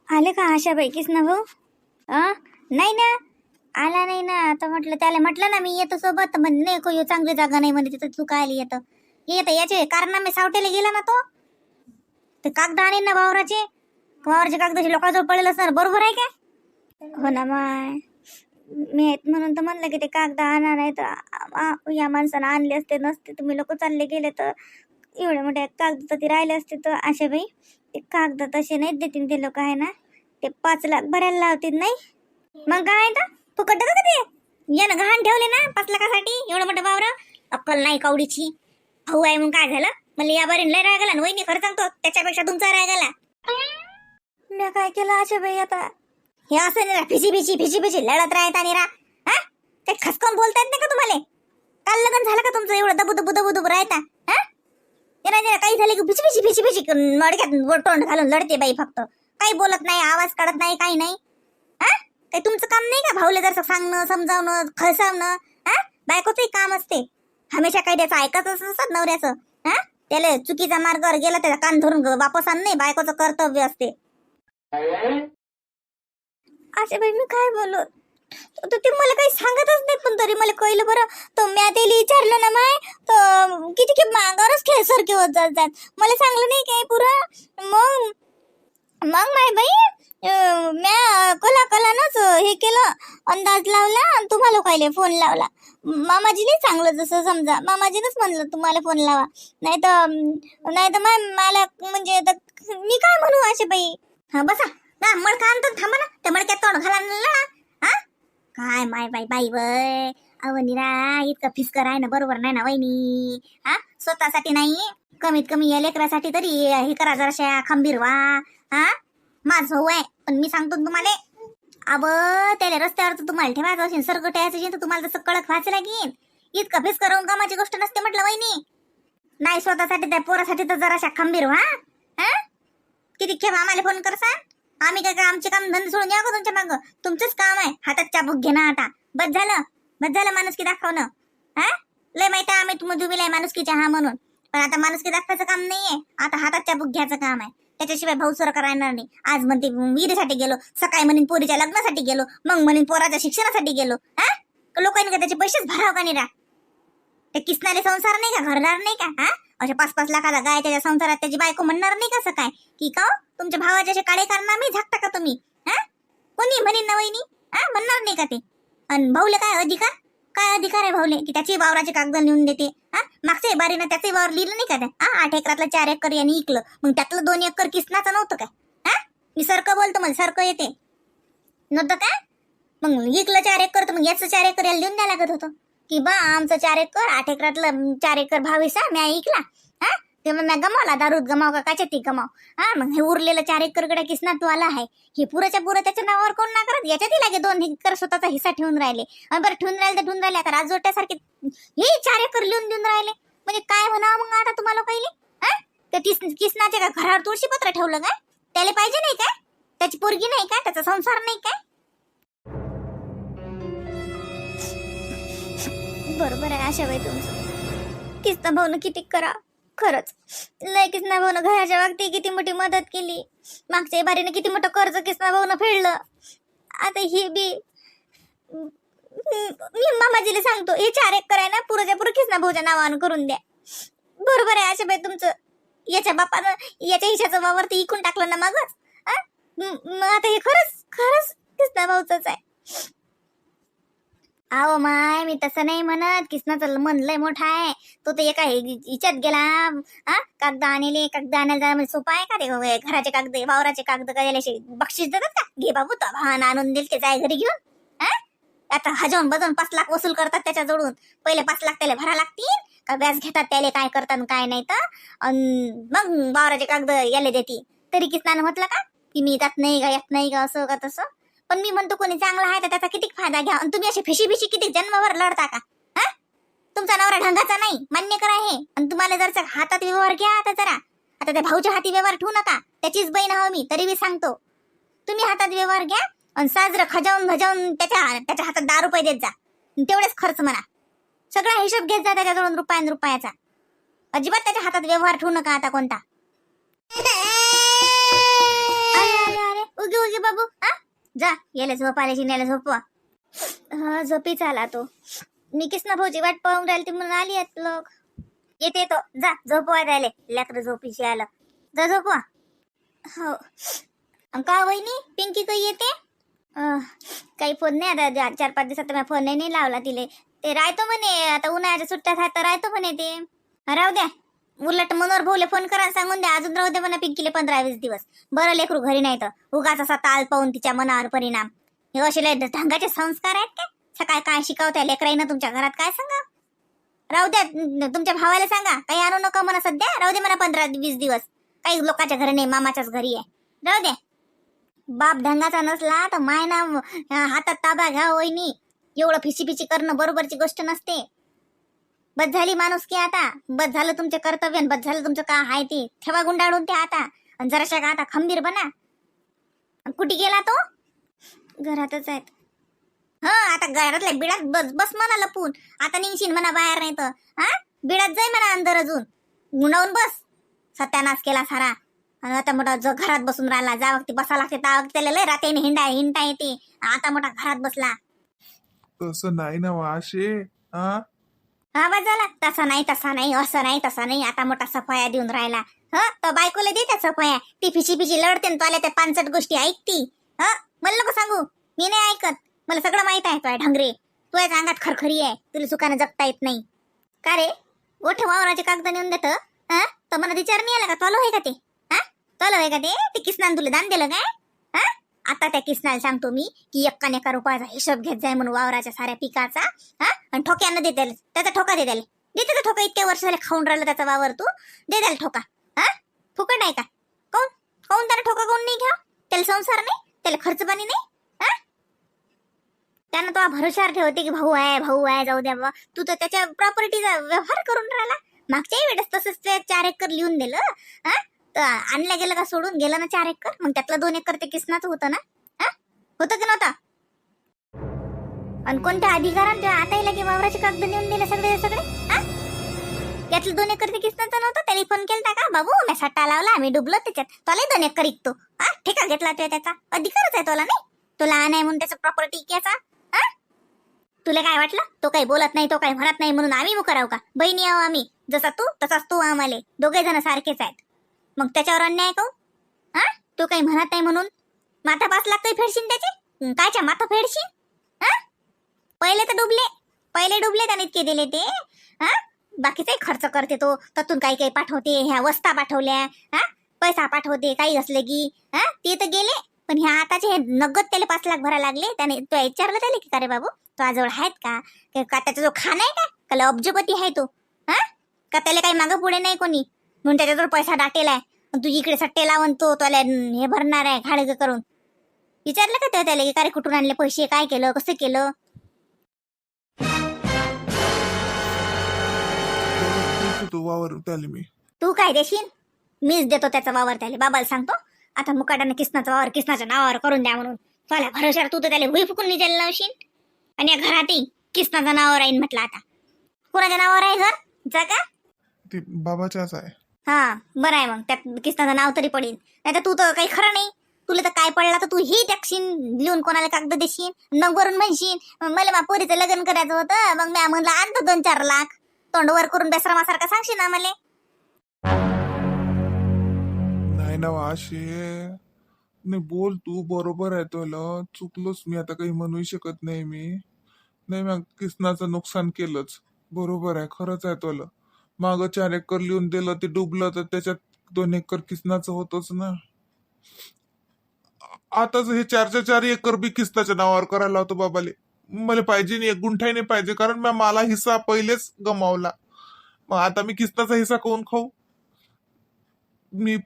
आले का आशाबाईकीच ना भाऊ? नाही ना, आला नाही ना. आता म्हटलं त्याला, म्हटलं ना मी येतो सोबत, म्हणजे नाही को चांगली जागा नाही म्हणे तिथं, तू काय येतं. येतं याचे कारनामे सावटेला गेला ना तो. ते कागद आणेन ना वावराचे कागदाचे लोकांजवळ पडलेलं असणार, बरोबर आहे का? हो ना माय, मी आहेत म्हणून तर म्हणलं की ते कागद आणा, नाही तर या माणसानं आणले असते नसते. तुम्ही लोक चालले गेले तर एवढ्या मोठ्या कागद तर ते राहिले असते. तर आशाबाई ते कागद तसे नाहीत देतील ते लोक, आहे ना. ते 5 लाख भरायला लावतील नाही. मग काय तर फुकट का ते यानं गहाण ठेवले ना 5 लाखासाठी एवढं मोठं वावर. अक्कल नाही कावडीची. भाऊ आहे मग काय झालं, मला या बारीन लय राग आला. वहिनी खरं सांगतो त्याच्यापेक्षा तुमचा राग आला. मी काय केलं आशाबाई आता? हे असं नाही, फिची लढत राहत आणि ते खसकून बोलतायत नाही का तुम्हाला? काल लग्न झालं का तुमचं? एवढं दबू राहता. काही झाले की फिची मडक्यात तोंड घालून लढते बाई. फक्त काही बोलत नाही, आवाज काढत नाही, काही नाही. काही तुमचं काम नाही का? भाऊले जर सांगणं, समजावणं, खळसावणं. बायकोचंही काम असते. हमेशा काही त्याचं ऐकतच नसतात नवऱ्याचं. त्याला चुकीचा मार्गावर गेला त्याचा कान धरून वापस आण नाही, बायकोचं कर्तव्य असते. आशाबाई मी काय बोलू? ते मला काही सांगतच नाही, पण तरी मला कळलं बरं. तो मी त्याला विचारलं ना माय, तर किती मागावरच खेळसारखे होत जातात. मला सांगलं नाही काय पुरं. मग माय बाई म्या कलानच हे केलं, अंदाज लावला आणि तुम्हाला कायले फोन लावला. मामाजीने सांगलं, जसं समजा मामाजीनेच म्हणलं तुम्हाला फोन लावा. नाही तर मला म्हणजे मी काय म्हणू आशाबाई? बसा ना, मडका आणतो, थांबा ना. त्या मडक्यात तोंड घाला ना. काय माय बाई बाई वय अवनीरा, इतकं फिस्कर आहे ना, बरोबर नाही ना वहिनी. स्वतःसाठी नाही, कमीत कमी या लेकरासाठी तरी हे करा जराशा खंबीर व्हा. माझ भाऊ आहे, पण मी सांगतो तुम्हाला, अब त्याला रस्त्यावर तर तुम्हाला ठेवायचं असेल, सरकट यायचं तर तुम्हाला तसं कडक व्हायचं लागेल. इतकं फिस्कर होऊन कामाची गोष्ट नसते म्हटलं वहिनी. नाही स्वतःसाठी, त्या पोरासाठी तर जराशा खंबीर व्हा. किती खेप आम्हाला फोन करसा? आम्ही काय आमचे काम धंदे सोडून या का तुमच्या मागं? तुमचंच काम आहे हातात चाबूक घेणं. आता बस झालं माणुसकी दाखवणं. लय माहिती आहे आम्ही तुम्ही माणुसकीच्या म्हणून, पण आता माणुसकी दाखवायचं काम नाहीये, आता हातात चाबूक घ्यायचं काम आहे. त्याच्याशिवाय भाऊ सर करायणार नाही. आज म्हणते विहिरीसाठी गेलो, सकाळी म्हणून पोरीच्या लग्नासाठी गेलो, मग म्हणून पोराच्या शिक्षणासाठी गेलो. लोकांनी का त्याचे पैसेच भराव का नाही? ते किसणारे संसार नाही का, घरदार नाही का? अशा 5-5 लाखाचा गाय त्याच्या संसारात त्याची बायको म्हणणार नाही कसं काय की का तुमच्या भावाचे असे काळे कारनामे झाकता का तुम्ही? कोणी म्हणेन ना वहिनी? म्हणणार नाही का ते? आणि भाऊले काय अधिकार आहे भाऊले की त्याची वावराचे कागद लिहून देते? मागच्या बारीनं त्याचे वावर लिहिलं नाही का त्या? 8 एकरातलं 4 एकर यांनी इकलं, मग त्यातलं 2 एकर किसनाचं नव्हतं काय? मी सारखं बोलतो, मला सारखं येते नव्हतं काय? मग इकलं 4 एकर, तर मग याचं 4 एकर याला लिहून द्यायला लागत होतं की बा आमचं 4 एकर, 8 एकरातलं 4 एकर भावीसा मी ऐकला. ते मग मी गमावला, दारूत गमाव का काच्यात गमाव. मग हे उरलेलं 4 एकर कडे किसना तू आला आहे, हे पुरेच्या पुरं त्याच्या नावावर कोण ना करत? याच्यातही लागे 2 एकर स्वतःचा हिस्सा ठेवून राहिले. बरं ठेवून राहिले आता राजवट्यासारखे हे 4 एकर लिहून देऊन राहिले. म्हणजे काय म्हणावं मग आता तुम्हाला पहिले? ते किसनाचे का घरावर तुळशीपत्र ठेवलं काय? त्याला पाहिजे नाही काय? त्याची पोरगी नाही काय? त्याचा संसार नाही काय? बरोबर आहे आशाबाई तुमचं. किसना भाऊन किती करा, खरंच लय किसना भाऊन घराच्या बाबतीत किती मोठी मदत केली. मागच्या बारीने किती मोठं कर्ज किसना भाऊन फेडलं. आता हे बी मी मामाजीला सांगतो, हे 4 एकर आहे ना पुरेच्या पुरं किसना भाऊच्या नावानं करून द्या. बरोबर आहे आशाबाई तुमचं. याच्या बापानं याच्या हिशाचं वावर ते इकून टाकलं ना मागच. मग आता हे खरंच किसना भाऊचंच आहे. अहो माय, मी तसं नाही म्हणत. किसनाचं मन लय मोठा आहे. तो तर एका हिच्यात गेला. कागद आणायला जायला सोपा आहे का? ते घराचे कागद, वावराचे कागद करायला बक्षीस देतात का? घे बाबू तो भावानं आणून दिल ते जाय घरी घेऊन. आता हजावून बजावून 5 लाख वसूल करतात त्याच्या जवळून. पहिले 5 लाख त्याला भरा लागतील का व्याज घेतात त्याला, काय करतात काय नाही तर मग वावराचे कागद याले देते. तरी किसनानं म्हटलं का की मी येत नाही का असं का तसं? पण मी म्हणतो कोणी चांगला आहे तर त्याचा किती फायदा घ्या. आणि तुम्ही अशी फिशी किती जन्मावर लढता का? तुमचा नवरा ढंगाचा नाही, मान्य करा हे. आणि तुम्हाला जर हातात व्यवहार घ्या आता जरा. आता त्या भाऊच्या हाती व्यवहार ठेवू नका. त्याचीच बहीण हवं मी, तरी मी सांगतो. तुम्ही हातात व्यवहार घ्या आणि साजरं खजावून त्याच्या हातात 10 रुपये देत जा. तेवढेच खर्च म्हणा. सगळा हिशोब घेत जा त्याच्याजवळून रुपयाचा. अजिबात त्याच्या हातात व्यवहार ठेवू नका आता कोणता. अरे उगी जा याला झोप आल्याची याला झोपवा. हा झोपीच आला तो. मी किसना भाऊची वाट पाहून राहिली ती म्हणून आली आहेत लोक. येते तो, जा झोपवा द्यायला. लेकरं झोपीशी आलं, जा झोपवा. हो का वहिनी, पिंकी काही येते? काही फोन नाही आता 4-5 दिवसात मी फोन नाही लावला तिले. ते राहतो म्हणे आता उन्हाळ्याच्या सुट्ट्यात आहे तर राहतो म्हणे ते. राहू द्या, उलट मनोहर भाऊले फोन करा सांगून द्या अजून राहू द्या म्हणा पिंकीले 15-20 दिवस. बरं लेकरू घरी नाही तर उगाच असा ताल पाहून तिच्या मनावर परिणाम. हे असे लय ढंगाचे संस्कार आहेत काय? सकाळ काय शिकवत्या लेकराईनं तुमच्या घरात काय सांगा? राहू द्या, तुमच्या भावाला सांगा काही आणू नका म्हणा सध्या. राहू दे म्हणा 15-20 दिवस. काही लोकांच्या घरी नाही, मामाच्याच घरी आहे. राहू दे. बाप ढंगाचा नसला तर मायना हातात ताबा घ्या वहिनी. एवढं फिची करणं बरोबरची गोष्ट नसते. बस झाली माणूस की आता. बस झालं तुमचे कर्तव्य, बस झालं तुमचं का आहे ते. ठेवा गुंडाळून ते आता. जराशा का आता खंबीर बना. कुठे गेला तो? घरातच आहेत. हा आता घरातल्या बिडात बस बस म्हणा लपून. आता निघशील म्हणा बाहेर नाही तर. हा बिडात जाय म्हणा अंदर अजून गुंडावून बस. सत्यानाश केला सारा. आणि आता मोठा जो घरात बसून राहिला. जा वक्ती बसा लागते त्या त्याला लय राते हिंडा येते. आता मोठा घरात बसला. तसं नाही ना वाशे. हा आवाज आला तसा नाही तसा नाही असं नाही तसा नाही. आता मोठा सफाया देऊन राहिला. ह तर बायकोला दे त्या सफाया. ती फिशी लढते तो आल्या त्या 5 गोष्टी ऐकती. ह मला नको सांगू, मी नाही ऐकत. मला सगळं माहित आहे. तो ढंगरे तुझ्या अंगात खरखरी आहे. तुला सुखानं जगता येत नाही का रे? गोठे वावराचे कागद नेऊन देत. हा तर मला विचार नाही आला का तोलो आहे का ते? हा तोलो आहे का ते किसनान तुला दान दिलं काय? हा आता त्या किसनाला सांगतो मी की 1 रुपयाचा हिशोब घेत जाय म्हणून वावराच्या साऱ्या पिकाचा. हा आणि ठोक्यानं दे त्याला. त्याचा ठोका दे त्याला. दे त्याचा ठोका. इतक्या वर्ष झाले खाऊन राहिला त्याचा वावर. तू दे त्याला ठोका. हा फुकट आहे का? कोण कोण त्याला ठोका कोण नाही घ्या? त्याला संसार नाही, त्याला खर्च पाणी नाही. हा त्यानं तो भरोशावर ठेवते की भाऊ आहे जाऊ द्या बाबा. तू तर त्याच्या प्रॉपर्टीचा व्यवहार करून राहिला. मागच्याही वेळेस तसंच ते 4 एकर लिहून दिलं. हा तर आणल्या गेलं का सोडून गेलं ना 4 एकर. मग त्यातलं 2 एकर ते किसनाचं होतं ना. हा होतं की नव्हतं? आणि कोणत्या अधिकारात आता की वावराचे कागद नेऊन दिले सगळे. हा त्यातलं 2 एकर ते किसनाचं नव्हतं. त्याला फोन केलता का बाबू मी सट्टा लावला मी डुबलो त्याच्यात. तुला 2 एकर इकतो. हा ठेका घेतला तो त्याचा अधिकारच आहे तुला नाही. तुला नाही म्हणून त्याचं प्रॉपर्टी इकायचा. हा तुला काय वाटलं तो काही बोलत नाही तो काही म्हणत नाही म्हणून आम्ही मुकराव का? बहिणी आहो आम्ही. जसा तू तसाच तू आम्हाला. दोघे जण सारखेच आहेत. मग त्याच्यावर अन्याय का? हा तू काही म्हणत नाही म्हणून माथा 5 लाख काही फेडशील त्याचे? कायच्या माथा फेडशील? हा पहिले डुबले त्याने इतके दिले ते. हा बाकीचाही खर्च करते तो. त्यातून काही पाठवते. ह्या वस्ता पाठवल्या. हा पैसा पाठवते काही असले की. हा ते तर गेले. पण ह्या आताचे हे नगद त्याला 5 लाख भरा लागले. त्याने तो विचारलं त्याला की का रे बाबू तुझ्याजवळ आहेत का त्याचा जो खाना आहे का का अब्जपती आहे तो? हा का त्याला काही मागं पुढे नाही कोणी म्हणून त्याच्याजवळ पैसा दाटेलाय. तू इकडे सट्टे लावून तो त्याला हे भरणार आहे घाडग करून. विचारलं का त्याला की का रे कुठून आणले पैसे, काय केलं, कसं केलं? तू वावर त्याला मी. तू काय देशील? मीच देतो त्याचा वावर त्याला. बाबाला सांगतो आता मुकाट्यानं किसनाचा वावर किसनाच्या नावावर करून द्या म्हणून. तुला भरोशावर तू तर त्याला भुई फुकून निघायला लावशील. आणि या घरातही किसनाचं नावावर राहीन म्हटलं. आता कोणाच्या नावावर आहे घर? जागा ते बाबाच्याच आहे. हा बरं आहे मग त्यात किसनाचं नाव तरी पडेल. नाही तर तू तर काही खरं नाही. तुला तर काय पडला तर तू ही टाकशील लिहून कोणाला कागद देशील. मग वरून म्हणशील मला मा पोरीचं लग्न करायचं होतं मग मी म्हणलं आणतो 2-4 लाख. तोंडवर करून बेसरामासारखा सांगशील ना मला. नाही ना वाशे. नाही बोल तू बरोबर आहे. तुला चुकलोच मी. आता काही म्हणू शकत नाही मी. नाही मग किसनाचं नुकसान केलंच. बरोबर आहे खरंच आहे. तुला मागं 4 एकर लिहून दिलं ते डुबलं तर त्याच्यात 2 एकर किसनाचं होतच ना. आताच हे 4 एकर बी किसनाच्या नावावर करायला होतं बाबाले. मला पाहिजे नाही 1 गुंठाही नाही पाहिजे कारण मला हिस्सा पहिलेच गमावला. मग आता मी किसनाचा हिस्सा कोण खाऊ? मी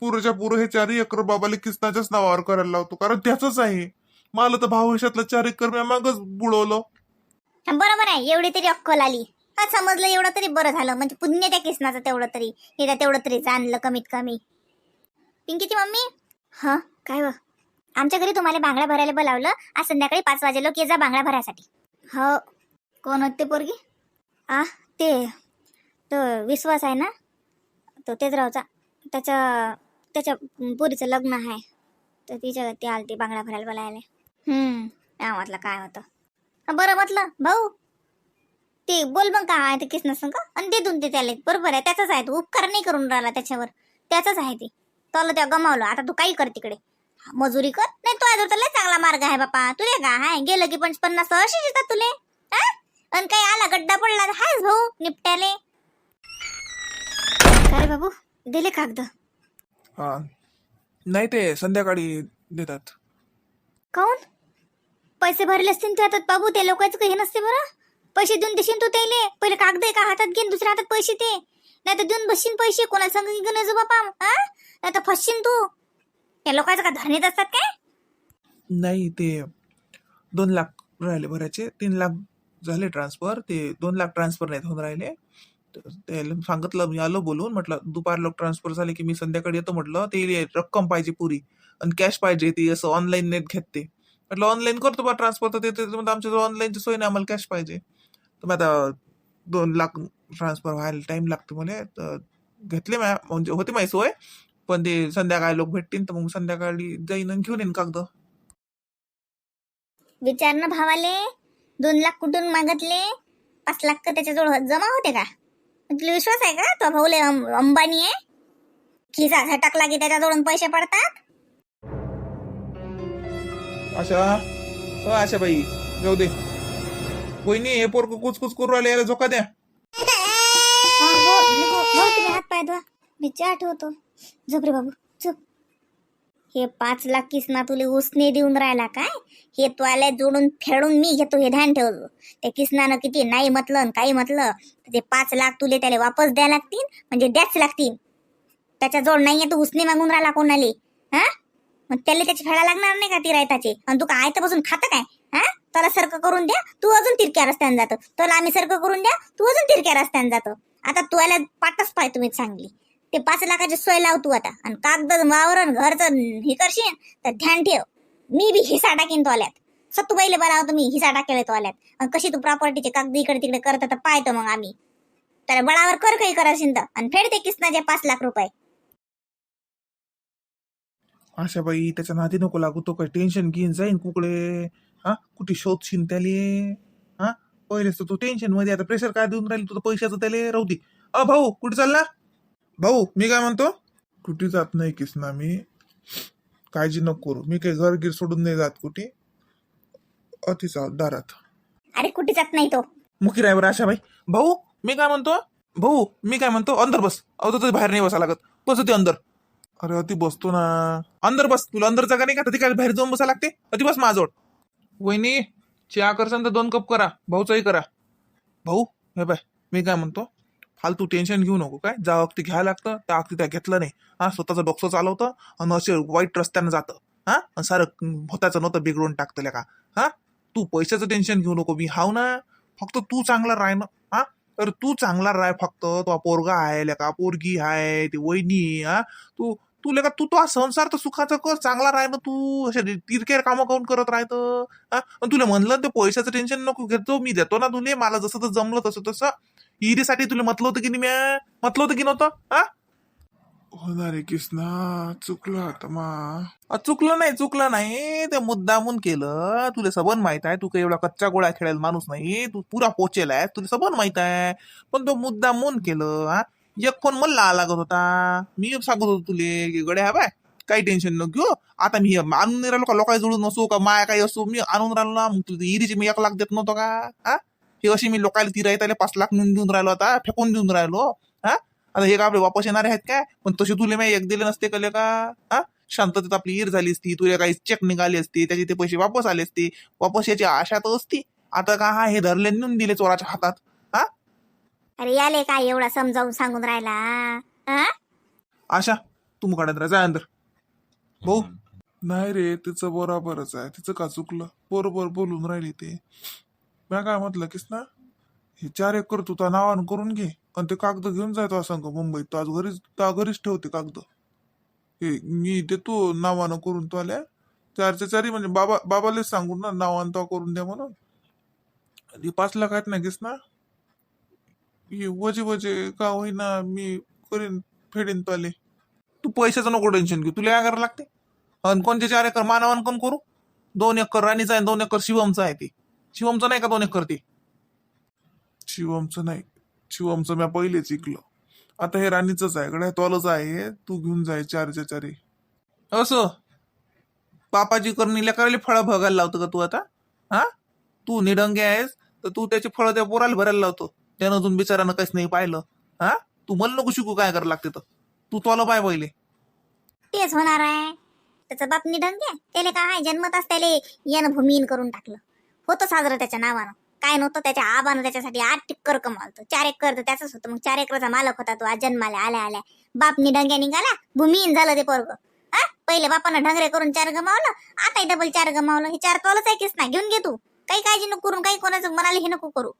पुरेच्या पुरे हे 4 एकर बाबाले किसनाच्याच नावावर करायला लावतो कारण त्याच आहे. मला तर भावशातलं 4 एकर मी मागच बुडवलं. बरोबर आहे. एवढी तरी अक्कल आली. हा समजलं एवढं तरी बरं झालं. म्हणजे पुण्य त्या किसनाचं तेवढं तरी हे तेवढं तरी जाणलं कमीत कमी. पिंकीची मम्मी. हा काय व आमच्या घरी तुम्हाला बांगड्या भरायला बोलावलं. आज संध्याकाळी 5 वाजे लोक ये जा बांगड्या भरायसाठी. हो कोण होते पोरगी? ते तो विश्वास आहे ना तो तेजरावचा. त्याच्या पोरीचं लग्न आहे तर तिच्या ते आलते बांगड्या भरायला बोलायला. काय म्हटलं काय होतं बरं म्हटलं भाऊ ते बोल मग काय आहे ते कृष्ण संग आणि दे देऊन ते त्याला बरोबर आहे त्याचाच आहे तो उपकार नाही करून राहिला त्याच्यावर त्याचाच आहे ते तुला त्या गमावलं आता तू काही कर तिकडे मजुरी कर नाही तो आजवर लय चांगला मार्ग आहे बापा तुले का हाय गेलं की 50 अशी येतात तुले आणि काही आला गड्डा पडला तर हायच भाऊ निपट्याले अरे बाबू दिले कागद हा नाही ते संध्याकाळी देतात. काऊन पैसे भरले असतील ते हातात बाबू ते लोकांचं काही हे नसते बरं पैसे देऊन देशील तू त्याले पहिले कागद एका हातात घेऊन दुसऱ्या हातात पैसे ते नाही तर देऊन बसशील पैसे कोणाला सांग घेऊन जो बापा नाही तर फसशील तू त्या लोकांचं का धरणीत असतात काय नाही ते 2 लाख राहिले भरायचे 3 लाख झाले ट्रान्सफर ते 2 लाख ट्रान्सफर नाहीत होऊन राहिले तर त्याला सांगितलं मी आलो बोलून म्हटलं दुपार लोक ट्रान्सफर झाले की मी संध्याकाळी येतो म्हटलं ते रक्कम पाहिजे पुरी आणि कॅश पाहिजे ती असं ऑनलाईन नेट घेते म्हटलं ऑनलाईन करतो बा ट्रान्सफर तर ते आमच्या ऑनलाईनची सोय नाही आम्हाला कॅश पाहिजे तर मग आता 2 लाख ट्रान्सफर व्हायला टाइम लागतो मला तर घेतले म्हणजे होती माझी सोय पण ते संध्याकाळी लोक भेटतील तर मग संध्याकाळी जाईन आणि घेऊन येईन कागद. विचार ना भावाले 2 लाख कुठून मागितले 5 लाख का त्याच्याजवळ जमा होते का तुला विश्वास आहे का तो भाऊले अंबानी आहे खिसा झटकला की त्याच्याजवळून पैसे पडतात आशा बाई जाऊ दे वहिनी हे पोरग कुचकुच करू राहिले याला झोका द्या. तुम्ही हात पाय धुवा मी चहा ठेवतो झोप रे बाबू झोप हे 5 लाख किसना तुले उसने देऊन राहिला काय हे तुला जोडून फेडून मी घेतो हे ध्यान ठेवतो त्या किसनानं किती नाही म्हटलं काही म्हटलं ते 5 लाख तुले त्याला वापस द्यायला लागतील म्हणजे द्याच लागतील त्याच्या जोड नाहीये तू उसने मागून राहिला कोणाले हा मग त्याला त्याची फेडा लागणार नाही का ती रायताची आणि तू काय तर बसून खातं काय हा त्याला सरक करून द्या तू अजून तिरक्या रस्त्याने जातो त्याला आम्ही सरक करून द्या तू अजून तिरक्या रस्त्याने जातो आता तुला पाठच पाय तुम्ही चांगली ते 5 लाखाची सोय लाव तू आता आणि कागद वावरण घरचं हे करशील तर ध्यान ठेव मी बी हिसा टाकीन तो आल्यात सत्तूबाईले बरावतो मी हिसा टाकेल तो आल्यात आणि कशी तू प्रॉपर्टीचे कागद इकडे तिकडे करत तर पाहतो मग आम्ही त्याला बळावर कर काही करायची तर आणि फेडते किसनाचे 5 लाख रुपये. आशा बाई त्याच्या नादी नको लागू तो काही टेन्शन घेऊन जाईन कुकडे हा कुठे शोधशील त्याले हा पहिलेच तर तू टेन्शन मध्ये आता प्रेशर काय देऊन राहील तुझं पैशाचं त्याले राहू दे. भाऊ कुठे चालला भाऊ मी काय म्हणतो कुठे जात नाही किसना मी काळजी नको करू मी काही घरगीर सोडून नाही जात कुठे अतिचा दारात अरे कुठे जात नाही तो मुकी रायवर आशा बाई भाऊ मी काय म्हणतो अंदर बस तुझं बाहेर नाही बसा लागत बस ते अंदर अरे अति बसतो ना अंदर बस तुला अंदर जागा नाही का तिकडे बाहेर जाऊन बसा लागते अति बस माझोड वहिनी चहा करसान तर 2 कप करा भाऊचाही करा भाऊ हे बाय मी काय म्हणतो फालतू टेन्शन घेऊ नको काय जा अगदी घ्यायला लागतं त्या अगदी त्या घेतलं नाही स्वतःचं डोकं चालवतं आणि असे वाईट रस्त्यानं जातं सारं होताचं नव्हतं बिघडून टाकतं का तू पैशाचं टेन्शन घेऊ नको मी हाव ना फक्त तू चांगला राह ना तर तू चांगला राह फक्त तो पोरगा आहे का पोरगी आहे ती वहिनी तू तू लेका तू तो संसार तर सुखाचा कर चांगला राह ना तू अशा तिरकेर कामं काऊन करत राहतं तुला म्हणलं ते पैशाचं टेन्शन नको घेतो मी देतो ना तुले मला जसं तर जमलं तसं इरीसाठी तुला म्हटलं होतं की नाही म्या म्हटलं होतं की नव्हतं होणारे किसना चुकलं आता चुकलं नाही ते मुद्दामून केलं तुला सबन माहित आहे तू काही एवढा कच्चा गोळा खेळायला माणूस नाही तू पुरा पोचेला आहे तुला सबन माहित आहे पण तो मुद्दामून केलं एक फोन मला लागत होता मी सांगत होतो तुले की गड्या हा बाय काही टेन्शन नको घेऊ आता मी आणून नाही राहिलो का लोकांना जोडून नसो का माया काही असो मी आणून राहिलो ना मग तुझी इरीची मी 1 लाख देत नव्हतो का हे अशी मी लोकांना ती राहत 5 लाख देऊन राहिलो आता फेकून देऊन राहिलो आता हे का आपले वापस येणारे आहेत काय पण तशी तुले मी 1 दिले नसते कले का शांततेत आपली ईर झाली असती तुला काही चेक निघाली असती त्याचे ते पैसे वापस आले असते वापस याची आशा तर असती आता का हे धरले नेऊन दिले चोराच्या हातात अरे याले काय एवढा समजावून सांगून राहिला आशा तू काढत राहा जा अंदर भाऊ नाही रे तिचं बरोबरच आहे तिचं का चुकलं बरोबर बोलून राहिली ते मी काय म्हटलं किस ना हे 4 एकर तू त्या नावानं करून घे आणि ते कागद घेऊन जाय तो सांग मुंबईत तो आज घरीच ठेवते कागद हे मी देतो नावानं करून तो आल्या 4च्या 4 म्हणजे बाबालाच सांगून ना नावानं तो करून द्या म्हणून 5 लाख आहेत ना घेस ना वजे का होईना मी करीन फेडीन तो आले तू पैशाचं नको टेन्शन घेऊ तुला काय करायला लागते आणि कोणते 4 एकर मानावान कोण करू 2 एकर राणीचा आहे, 2 एकर शिवमचा आहे. ते शिवमचं नाही का 2 एकर? ते शिवमचं नाही, शिवमचं मी पहिलेच ऐकलं. आता हे राणीचंच आहे, गड्या तोलच आहे. तू घेऊन जाय 4च्या 4. असं बापाची करणी लेकराला फळं भगायला लावतो का तू आता? हा, तू निडंगे आहेस तर तू त्याची फळं त्या पोराला भरायला लावतो. त्यानं अजून बिचारानं काहीच नाही पाहिलं. हा, तू मला नको शिकू काय करायला लागते तर. तू तोला पाय पहिले. तेच होणार आहे. त्याचा बाप निढंगे, त्याला काय जन्मताच त्याला यानं भूमीन करून टाकलं. होतं साजरं त्याच्या नावानं. काय नव्हतं, त्याच्या आबानं त्याच्यासाठी 8 एकर कमावलं. 4 एकर तर त्याचाच होतं. मग 4 एकरचा मालक होता तो. आज जन्माला आल्या आल्या बाप निढंग्या निघाला, भूमीन झालं ते पोरग. हा, पहिले बापानं ढंगरे करून 4 गमावलं, आता डबल 4 गमावलं. हे 4 तोलच आहे किस ना, घेऊन घे तू. काही काळजी नको करून, काही कोणाचं मनाला हे नको करू.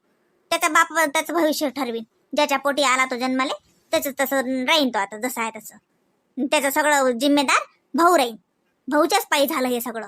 त्याचा बाप त्याचं भविष्य ठरवीन. ज्याच्या पोटी आला तो जन्माले त्याचं तसं राहीन तो आता जसं आहे तसं. त्याचं सगळं जिम्मेदार भाऊ राहीन. भाऊच्याच पायी झालं हे सगळं.